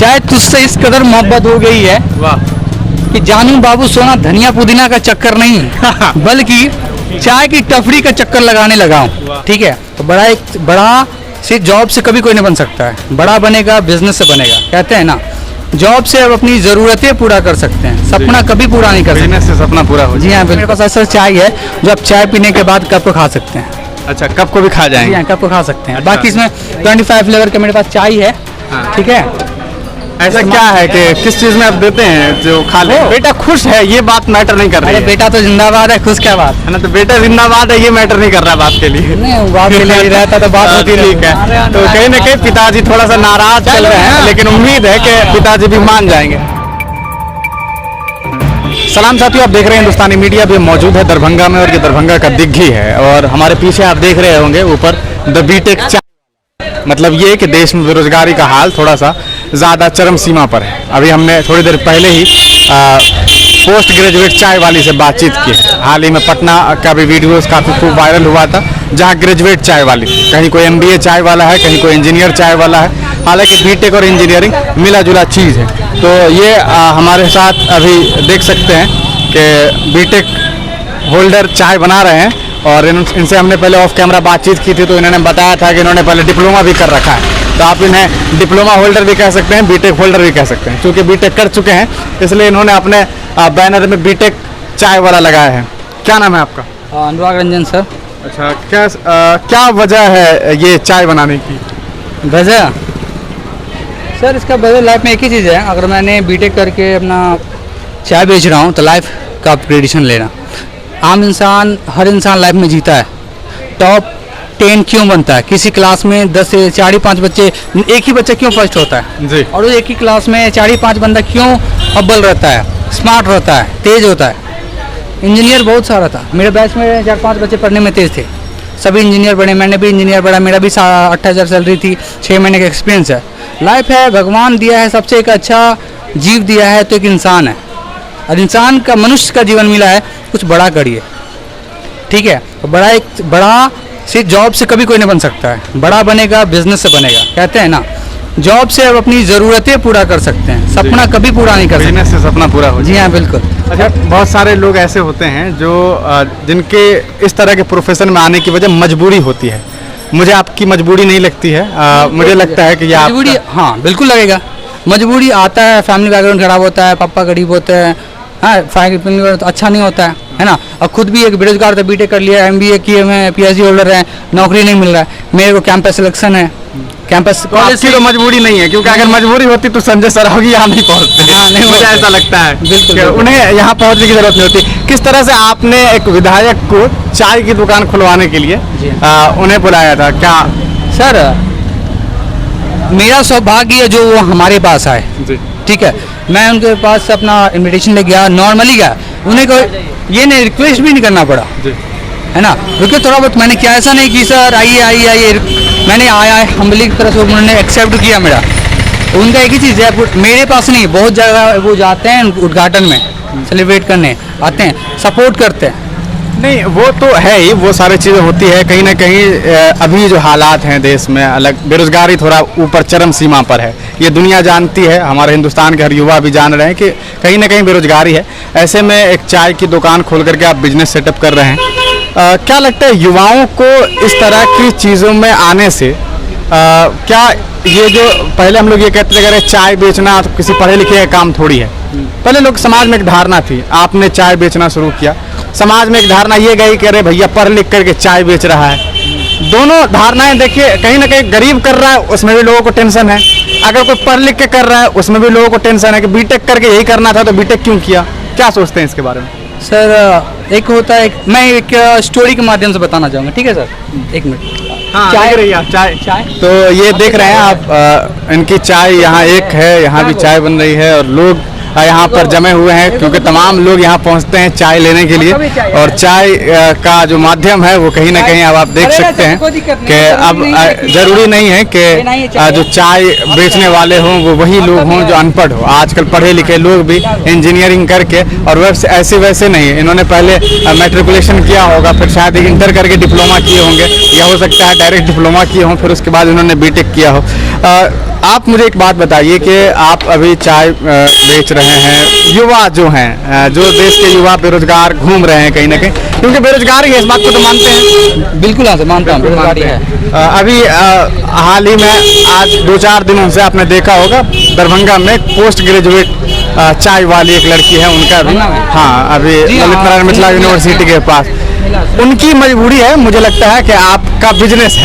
चाय तुझसे इस कदर मोहब्बत हो गई है वाह। कि जानू बाबू सोना धनिया पुदीना का चक्कर नहीं बल्कि चाय की टफड़ी का चक्कर लगाने लगा हूँ। ठीक है, तो बड़ा से जॉब से कभी कोई नहीं बन सकता है, बड़ा बनेगा बिजनेस से बनेगा। कहते हैं ना, जॉब से अब अपनी ज़रूरतें पूरा कर सकते हैं, सपना कभी पूरा नहीं कर सकते। बिजनेस से सपना पूरा हो। जी हाँ, मेरे पास ऐसा चाय है जो आप चाय पीने के बाद कप को खा सकते हैं। अच्छा, कप को भी खा जी जाएंगे। हाँ, कप को खा सकते हैं। अच्छा। बाकी इसमें 25 फ्लेवर का मेरे पास चाय है। हाँ। ठीक है, ऐसा क्या है कि किस चीज में आप देते हैं जो खा ले? बेटा खुश है, ये बात मैटर नहीं कर रही अरे है। बेटा तो जिंदाबाद है, खुश क्या बात है ना, तो बेटा जिंदाबाद है, ये मैटर नहीं कर रहा बात के लिए। नहीं, बात के लिए रहता तो बात होती ठीक है, तो कहीं ना कहीं पिताजी थोड़ा सा नाराज चल रहे हैं, लेकिन उम्मीद है कि पिताजी भी मान जाएंगे। सलाम साथियों, आप देख रहे हैं हिंदुस्तानी मीडिया। भी मौजूद है दरभंगा में, और ये दरभंगा का दिग्घी है, और हमारे पीछे आप देख रहे होंगे ऊपर द बीटेक चाय। मतलब ये कि देश में बेरोजगारी का हाल थोड़ा सा ज़्यादा चरम सीमा पर है। अभी हमने थोड़ी देर पहले ही पोस्ट ग्रेजुएट चाय वाली से बातचीत की। हाल ही में पटना का भी वीडियोस काफ़ी खूब वायरल हुआ था, जहाँ ग्रेजुएट चाय वाली, कहीं कोई MBA चाय वाला है, कहीं कोई इंजीनियर चाय वाला है। हालांकि बीटेक और इंजीनियरिंग मिला जुला चीज़ है। तो ये हमारे साथ अभी देख सकते हैं कि बीटेक होल्डर चाय बना रहे हैं, और इनसे हमने पहले ऑफ कैमरा बातचीत की थी, तो इन्होंने बताया था कि इन्होंने पहले डिप्लोमा भी कर रखा है। तो आप इन्हें डिप्लोमा होल्डर भी कह सकते हैं, बीटेक होल्डर भी कह सकते हैं, क्योंकि बीटेक कर चुके हैं, इसलिए इन्होंने अपने बैनर में बीटेक चाय वाला लगाया है। क्या नाम है आपका? अनुराग रंजन सर। अच्छा, क्या वजह है ये चाय बनाने की? वजह सर, इसका वजह लाइफ में एक ही चीज़ है। अगर मैंने बीटेक करके अपना चाय बेच रहा हूँ तो लाइफ का अपग्रेडेशन लेना। आम इंसान, हर इंसान लाइफ में जीता है। टॉप 10 क्यों बनता है? किसी क्लास में 10 से 4-5 बच्चे, एक ही बच्चा क्यों फर्स्ट होता है जी। और वो एक ही क्लास में 4-5 बंदा क्यों अव्वल रहता है, स्मार्ट रहता है, तेज होता है? इंजीनियर बहुत सारा था मेरे बैच में, 4-5 बच्चे पढ़ने में तेज थे, सभी इंजीनियर बने। मैंने भी इंजीनियर पढ़ा, मेरा भी 28,000 सैलरी थी, 6 महीने का एक्सपीरियंस है। लाइफ है, भगवान दिया है, सबसे एक अच्छा जीव दिया है तो एक इंसान है, और इंसान का, मनुष्य का जीवन मिला है, कुछ बड़ा करिए। ठीक है, तो बड़ा सिर्फ जॉब से कभी कोई नहीं बन सकता है, बड़ा बनेगा बिजनेस से बनेगा। कहते हैं ना, जॉब से अब अपनी ज़रूरतें पूरा कर सकते हैं, सपना कभी पूरा नहीं कर सकते। बिजनेस से सपना पूरा हो। जी हाँ, बिल्कुल। अच्छा, बहुत सारे लोग ऐसे होते हैं जो जिनके इस तरह के प्रोफेशन में आने की वजह मजबूरी होती है। मुझे आपकी मजबूरी नहीं लगती है। मुझे लगता है कि ये मजबूरी, हाँ बिल्कुल लगेगा। मजबूरी आता है, फैमिली बैकग्राउंड खराब होता है, पापा गरीब होते हैं, हाँ, फैमिली तो अच्छा नहीं होता है ना। और खुद भी एक बेरोजगार था, बीटेक कर लिया, MBA किए हुए हैं, PhD होल्डर है, नौकरी नहीं मिल रहा है। मेरे को कैंपस सिलेक्शन है, कैंपस कॉलेज की तो मजबूरी नहीं है, क्योंकि अगर मजबूरी होती तो संजय सरावगी यहाँ नहीं पहुँचते। हाँ, नहीं मुझे पहुंचते। ऐसा लगता है बिल्कुल, कि बिल्कुल। उन्हें यहाँ पहुँचने की जरूरत नहीं होती। किस तरह से आपने एक विधायक को चाय की दुकान खुलवाने के लिए उन्हें बुलाया था? क्या सर, मेरा सौभाग्य है जो वो हमारे पास आए। जी। ठीक है, मैं उनके पास अपना इनविटेशन ले गया, नॉर्मली गया, उन्हें कोई ये नहीं, रिक्वेस्ट भी नहीं करना पड़ा, जी। है ना। क्योंकि थोड़ा बहुत मैंने किया, ऐसा नहीं कि सर आइए आइए आइए, मैंने आया हम्बली की तरह से उन्होंने एक्सेप्ट किया मेरा। उनका एक ही चीज़ है, मेरे पास नहीं, बहुत जगह वो जाते हैं उद्घाटन में सेलिब्रेट करने आते हैं, सपोर्ट करते हैं। नहीं, वो तो है ही, वो सारी चीज़ें होती है। कहीं ना कहीं अभी जो हालात हैं देश में, अलग बेरोजगारी थोड़ा ऊपर चरम सीमा पर है, ये दुनिया जानती है, हमारे हिंदुस्तान के हर युवा भी जान रहे हैं कि कहीं ना कहीं बेरोजगारी है। ऐसे में एक चाय की दुकान खोल करके आप बिजनेस सेटअप कर रहे हैं। क्या लगता है युवाओं को इस तरह की चीज़ों में आने से? क्या ये जो पहले हम लोग ये कहते थे, अगर चाय बेचना तो किसी पढ़े लिखे का काम थोड़ी है। पहले लोग, समाज में एक धारणा थी, आपने चाय बेचना शुरू किया, समाज में एक धारणा ये गई कि अरे भैया पढ़ लिख करके चाय बेच रहा है। दोनों धारणाएं देखिए, कहीं ना कहीं गरीब कर रहा है उसमें भी लोगों को टेंशन है, अगर कोई पढ़ लिख के कर रहा है उसमें भी लोगों को टेंशन है कि बीटेक करके यही करना था तो बीटेक क्यों किया। क्या सोचते हैं इसके बारे में? सर, एक होता है, मैं एक स्टोरी के माध्यम से बताना चाहूँगा। ठीक है सर, एक मिनट। हाँ, चाय लग रही है आप चाय। चाय तो ये देख रहे हैं आप, इनकी चाय यहाँ एक है, यहाँ भी चाय बन रही है, और लोग यहाँ पर जमे हुए हैं, क्योंकि तमाम लोग यहाँ पहुँचते हैं चाय लेने के लिए। और चाय का जो माध्यम है वो कहीं ना कहीं अब आप देख सकते हैं कि अब जरूरी नहीं है कि जो चाय बेचने वाले हों वो वही लोग हों जो अनपढ़ हो। आजकल पढ़े लिखे लोग भी इंजीनियरिंग करके, और वैसे ऐसे वैसे नहीं, इन्होंने पहले मैट्रिकुलेशन किया होगा, फिर शायद इंटर करके डिप्लोमा किए होंगे, या हो सकता है डायरेक्ट डिप्लोमा किए हों, फिर उसके बाद इन्होंने बीटेक किया हो। आप मुझे एक बात बताइए कि आप अभी चाय बेच रहे हैं, युवा जो हैं, जो देश के युवा बेरोजगार घूम रहे हैं कहीं ना कहीं, क्योंकि बेरोजगारी है, इस बात को तो मानते हैं। बिल्कुल हाँ सर, मानता हूँ बेरोजगारी है। अभी हाल ही में आज 2-4 दिनों से आपने देखा होगा दरभंगा में पोस्ट ग्रेजुएट चाय वाली एक लड़की है, उनका भी, हाँ, अभी ललित नारायण मिथिला यूनिवर्सिटी के पास, उनकी मजबूरी है, मुझे लगता है कि आपका बिजनेस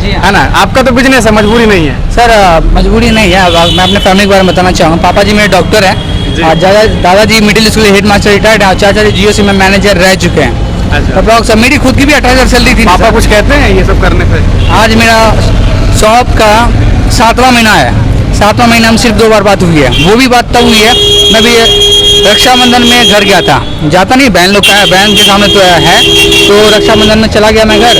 है ना, आपका तो बिजनेस है, मजबूरी नहीं है। सर मजबूरी नहीं है। मैं अपने फैमिली के बारे में बताना चाहूँगा। पापा जी मेरे डॉक्टर हैं, दादाजी middle school head master retired है, चाचा जी जीओसी में मैनेजर रह चुके हैं। अच्छा। मेरी खुद की भी 28,000 सैलरी थी। पापा कुछ कहते हैं ये सब करने से? आज मेरा शॉप का 7वां महीना है, 7वां महीना में सिर्फ 2 बार बात हुई है, वो भी बात तब हुई है मैं भी रक्षाबंधन में घर गया था, जाता नहीं, बहन लोग का है, बहन के सामने तो है, तो रक्षाबंधन में चला गया मैं घर,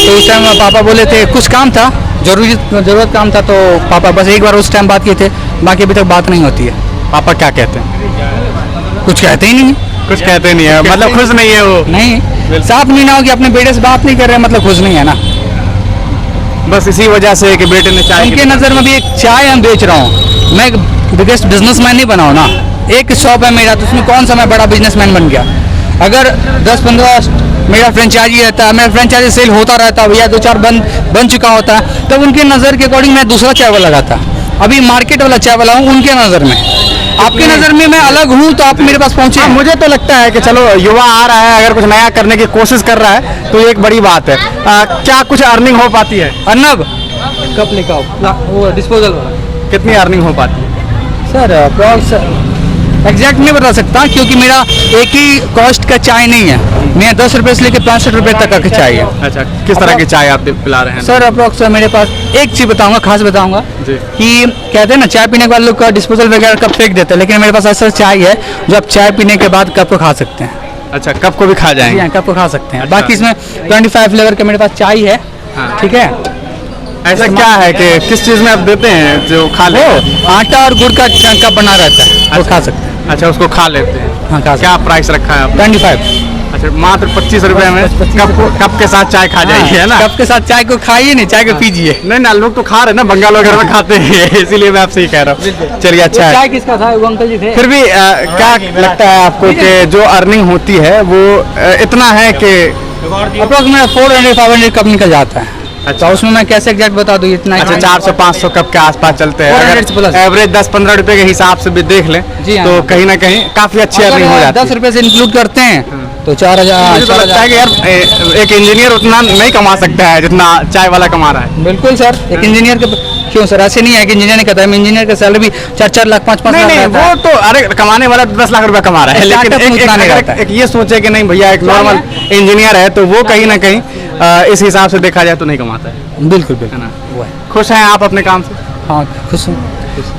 तो उस टाइम पापा बोले थे कुछ काम था, जरूरत काम था, तो पापा बस एक बार उस टाइम बात किए थे, बाकी अभी तक बात नहीं होती है। पापा क्या कहते हैं? कुछ कहते ही नहीं। कुछ कहते नहीं है, मतलब खुश नहीं है वो? नहीं, 7 महीना हो गया अपने बेटे से बात नहीं कर रहे, मतलब खुश नहीं है ना। बस इसी वजह से कि बेटे ने चाय, उनके नज़र में भी एक चाय हम बेच रहा हूँ, मैं बिगेस्ट बिजनेसमैन नहीं बना हूँ ना, एक शॉप है मेरा, तो उसमें कौन सा मैं बड़ा बिजनेसमैन बन गया। अगर 10-15 मेरा फ्रेंचाइजी रहता है, मेरा फ्रेंचाइजी सेल होता रहता है, या 2-4 बन चुका होता है, तब उनके नज़र के अकॉर्डिंग मैं दूसरा चाय वाला लगाता। अभी मार्केट वाला चाय वाला हूँ उनके नज़र में, आपके नज़र में मैं अलग हूँ, तो आप मेरे पास पहुँचे। मुझे तो लगता है कि चलो युवा आ रहा है, अगर कुछ नया करने की कोशिश कर रहा है तो ये एक बड़ी बात है। क्या कुछ अर्निंग हो पाती है? अर्नब कप लेकर आओ, वो डिस्पोजल वाला। कितनी अर्निंग हो पाती है? सर अप्रॉक्स एग्जैक्ट नहीं बता सकता, क्योंकि मेरा एक ही कॉस्ट का चाय नहीं है, मैं 10 रुपये से लेकर 65 रुपये तक का चाय है। अच्छा, किस तरह की चाय आप पिला रहे हैं? सर अप्रॉक्स मेरे पास एक चीज़ बताऊंगा, खास बताऊंगा कि कहते हैं ना चाय पीने के बाद लोग का डिस्पोजल वगैरह कप फेंक देते हैं, लेकिन मेरे पास ऐसा चाय है जो आप चाय पीने के बाद कप को खा सकते हैं। अच्छा, कप को भी खा जाएंगे? कप को खा सकते हैं। बाकी इसमें 25 फ्लेवर का मेरे पास चाय है, ठीक है। ऐसा क्या है कि किस चीज़ में आप देते हैं जो खा ले? आटा और गुड़ का कप बना रहता है, वो खा सकते हैं। अच्छा, उसको खा लेते हैं। हाँ, खा। क्या प्राइस रखा है आपने? 25। अच्छा, मात्र 25 रुपए में कप के साथ चाय खा जाइए, है ना? कप के साथ चाय को खाइए नहीं, चाय को पीजिए। नहीं ना, लोग तो खा रहे हैं ना, बंगाल वगैरह में खाते हैं, इसीलिए मैं आपसे ही कह रहा हूँ। चलिए, अच्छा है। चाय किसका था? वो अंकल जी थे। फिर भी क्या लगता है आपको कि जो अर्निंग होती है वो इतना है कि अप्रोक्सीमेट 400-500 कप निकल जाता है? अच्छा, उसमें मैं कैसे एग्जैक्ट बता दूँ इतना? अच्छा, 400-500 कप के आसपास चलते हैं, अगर एवरेज 10-15 रुपए के हिसाब से भी देख लें तो कहीं ना कहीं काफी अच्छी अर्निंग हो जाती है। 10 रुपए से इंक्लूड करते हैं तो 4,000। मुझे तो लगता है कि यार एक इंजीनियर उतना नहीं कमा सकता है जितना चाय वाला कमा रहा है। बिल्कुल सर, एक इंजीनियर के क्यों सर, ऐसे नहीं है कि इंजीनियर नहीं कहता है, इंजीनियर का सैलरी भी 4-4 लाख 5-5 लाख। नहीं, वो तो अरे कमाने वाला 10 लाख रुपया कमा रहा है, लेकिन एक ये सोचे कि नहीं भैया एक नॉर्मल इंजीनियर है तो वो कहीं ना कहीं इस हिसाब से देखा जाए तो नहीं कमाता है। बिल्कुल बिल्कुल ना। खुश हैं आप अपने काम से? हाँ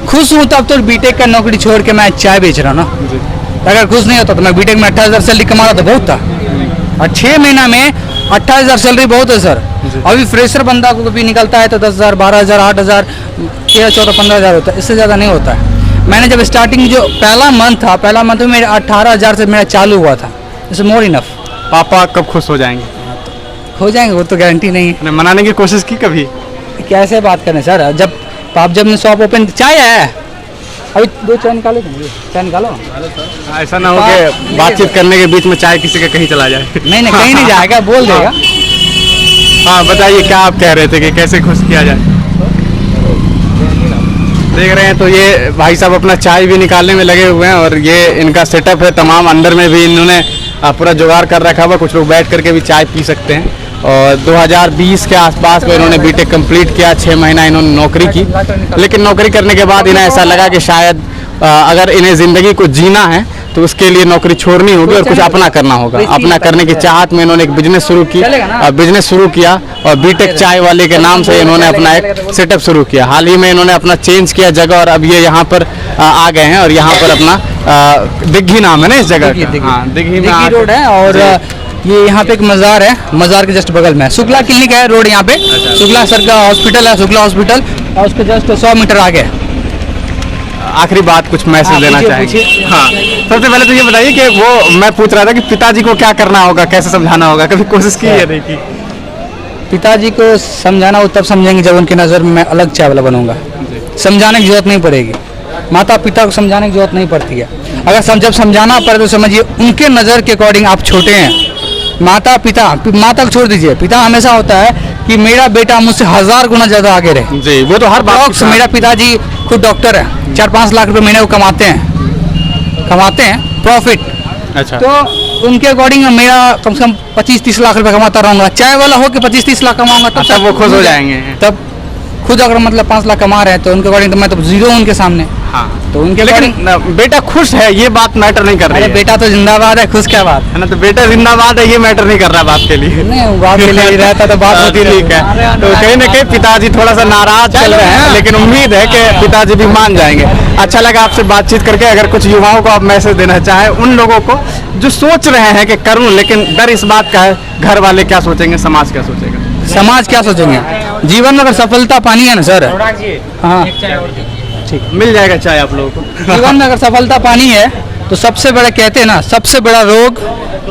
खुश हूँ तब तो बीटेक का नौकरी छोड़ के मैं चाय बेच रहा हूँ ना। अगर खुश नहीं होता तो मैं बीटेक में 28,000 सैलरी कमा रहा था, बहुत था, और 6 महीना में 28,000 सैलरी बहुत है सर। अभी फ्रेशर बंदा को भी निकलता है तो 10,000, 12,000, 8,000, 13, 14, 15,000 होता है, इससे ज़्यादा नहीं होता है। मैंने जब स्टार्टिंग जो पहला मंथ में मेरे 18,000 से मेरा चालू हुआ था, इट्स मोर इनफ। पापा कब खुश हो जाएंगे? हो जाएंगे, वो तो गारंटी नहीं है। मनाने की कोशिश की कभी? कैसे बात करें सर, जब शॉप ओपन, चाय है अभी 2 चाय निकालो, चाय निकालो। ऐसा ना हो कि बातचीत करने के बीच में चाय किसी का कहीं चला जाए। नहीं कहीं नहीं जाएगा, बोल देगा। हाँ बताइए, क्या आप कह रहे थे कि कैसे खुश किया जाए? देख रहे हैं तो ये भाई साहब अपना चाय भी निकालने में लगे हुए हैं, और ये इनका सेटअप है तमाम, अंदर में भी इन्होंने पूरा जुगाड़ कर रखा हुआ, कुछ लोग बैठ करके भी चाय पी सकते हैं। और 2020 के आसपास में इन्होंने बीटेक कंप्लीट किया, 6 महीना इन्होंने नौकरी की, लेकिन नौकरी करने के बाद इन्हें ऐसा लगा कि शायद अगर इन्हें ज़िंदगी को जीना है तो उसके लिए नौकरी छोड़नी होगी और कुछ अपना करना होगा। अपना करने की चाहत में इन्होंने एक बिजनेस शुरू किया और बीटेक चाय वाले के नाम से इन्होंने अपना एक सेटअप शुरू किया। हाल ही में इन्होंने अपना चेंज किया जगह, और अब ये यहाँ पर आ गए हैं, और यहाँ पर अपना दिग्घी नाम है ना इस जगह का? हाँ, दिग्घी में रोड है, और ये यहाँ पे एक मज़ार है, मज़ार के जस्ट बगल में शुक्ला क्लिनिक है रोड यहाँ पे। शुक्ला सर का हॉस्पिटल है, शुक्ला हॉस्पिटल, और उसके जस्ट 100 मीटर आगे। आखिरी बात कुछ मैसेज देना चाहेंगे? हाँ, सबसे पहले तो ये बताइए कि वो मैं पूछ रहा था कि पिताजी को क्या करना होगा, कैसे समझाना होगा, कभी कोशिश की है नहीं की? पिताजी को समझाना वो तब समझेंगे जब उनकी नज़र में मैं अलग चाय वाला बनूंगा। समझाने की जरूरत नहीं पड़ेगी, माता पिता को समझाने की जरूरत नहीं पड़ती है। अगर जब समझाना पड़े तो समझिए उनके नज़र के अकॉर्डिंग आप छोटे हैं। माता को छोड़ दीजिए, पिता हमेशा होता है कि मेरा बेटा मुझसे 1000 गुना ज़्यादा आगे रहे। जी, वो तो हर बात डॉक्टर, मेरा पिताजी खुद डॉक्टर है, 4-5 लाख रुपए महीने को कमाते हैं प्रॉफिट। अच्छा, तो उनके अकॉर्डिंग मेरा कम से कम 25-30 लाख रुपए कमाता रहूँगा, चाय वाला हो कि 25-30 लाख कमाऊंगा तब वो खुश हो जाएंगे। तब खुद अगर मतलब 5 लाख कमा रहे हैं तो उनके अकॉर्डिंग तो मैं तो जीरो उनके सामने। हाँ, तो उनके लेकिन बेटा खुश है ये बात मैटर नहीं कर रही अरे है। बेटा तो जिंदाबाद है, खुश क्या बात है ना, तो बेटा जिंदाबाद है ये मैटर नहीं कर रहा बात के लिए। नहीं, बात के लिए रहता तो बात होती ठीक है। तो कहीं ना कहीं पिताजी थोड़ा सा नाराज चल रहे हैं, लेकिन उम्मीद है कि पिताजी भी मान जाएंगे। अच्छा लगा आपसे बातचीत करके। अगर कुछ युवाओं को आप मैसेज देना चाहें उन लोगों को जो सोच रहे हैं कि करूं, लेकिन डर इस बात का है घर वाले क्या सोचेंगे, समाज क्या सोचेगा। समाज क्या सोचेंगे, जीवन में अगर सफलता पानी है ना सर, हाँ ठीक, मिल जाएगा चाय आप लोगों को। जीवन में अगर सफलता पानी है तो सबसे बड़ा कहते हैं ना, सबसे बड़ा रोग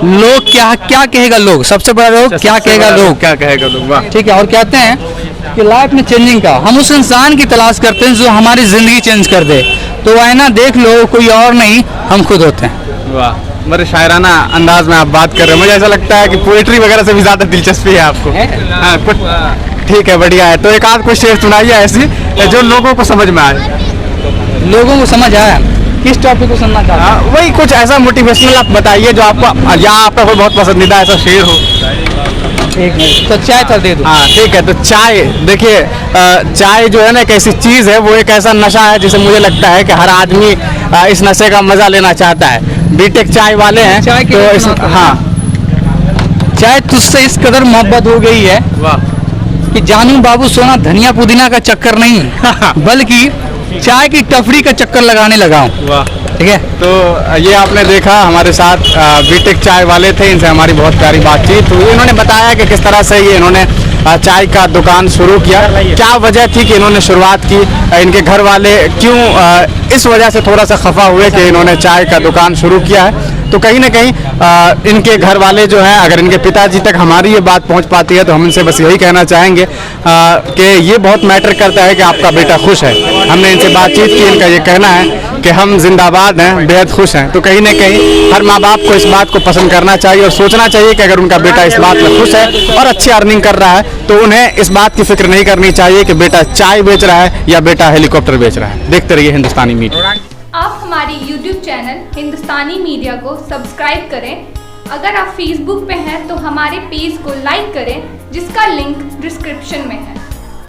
लोग क्या कहेगा लोग, सबसे बड़ा रोग क्या कहेगा लोग, क्या कहेगा लोग। वाह, ठीक है। और कहते हैं कि लाइफ में चेंजिंग का हम उस इंसान की तलाश करते हैं जो हमारी जिंदगी चेंज कर दे। तो आईना देख लो, कोई और नहीं, हम खुद होते हैं। वाह, बड़े शायराना अंदाज में आप बात कर रहे हैं। मुझे ऐसा लगता है कि पोएट्री वगैरह से भी ज्यादा दिलचस्पी है आपको। हाँ, कुछ ठीक है, बढ़िया है। तो एक आध कोई शेर सुनाइए ऐसी जो लोगों को समझ में आए। लोगों को समझ आया किस टॉपिक को सुनना चाहते हैं? वही कुछ ऐसा मोटिवेशनल आप बताइए जो आपको या आपका कोई बहुत पसंदीदा ऐसा शेर हो। एक मिनट, तो चाय तो दे दो। हाँ ठीक है। तो चाय देखिए, चाय जो है ना एक ऐसी चीज़ है, वो एक ऐसा नशा है जिसे मुझे लगता है कि हर आदमी इस नशे का मजा लेना चाहता है। बीटेक चाय वाले हैं चाय के तो इस, हाँ, चाय तुझसे इस कदर मोहब्बत हो गई है वाह, कि जानू बाबू सोना धनिया पुदीना का चक्कर नहीं बल्कि चाय की टफड़ी का चक्कर लगाने लगा हूँ। वाह, ठीक है। तो ये आपने देखा हमारे साथ बीटेक चाय वाले थे, इनसे हमारी बहुत प्यारी बातचीत हुई। इन्होंने बताया कि किस तरह से ये इन्होंने चाय का दुकान शुरू किया, क्या वजह थी कि इन्होंने शुरुआत की, इनके घर वाले क्यों इस वजह से थोड़ा सा खफा हुए कि इन्होंने चाय का दुकान शुरू किया है। तो कहीं ना कहीं इनके घर वाले जो हैं, अगर इनके पिताजी तक हमारी ये बात पहुंच पाती है तो हम इनसे बस यही कहना चाहेंगे कि ये बहुत मैटर करता है कि आपका बेटा खुश है। हमने इनसे बातचीत की, इनका ये कहना है कि हम जिंदाबाद हैं, बेहद खुश हैं। तो कहीं ना कहीं हर माँ बाप को इस बात को पसंद करना चाहिए और सोचना चाहिए कि अगर उनका बेटा इस बात में खुश है और अच्छी अर्निंग कर रहा है तो उन्हें इस बात की फिक्र नहीं करनी चाहिए कि बेटा चाय बेच रहा है या बेटा हेलीकॉप्टर बेच रहा है। देखते रहिए हिंदुस्तानी मीडिया। आप हमारे YouTube चैनल हिंदुस्तानी मीडिया को सब्सक्राइब करें। अगर आप Facebook पे हैं तो हमारे पेज को लाइक करें जिसका लिंक डिस्क्रिप्शन में है।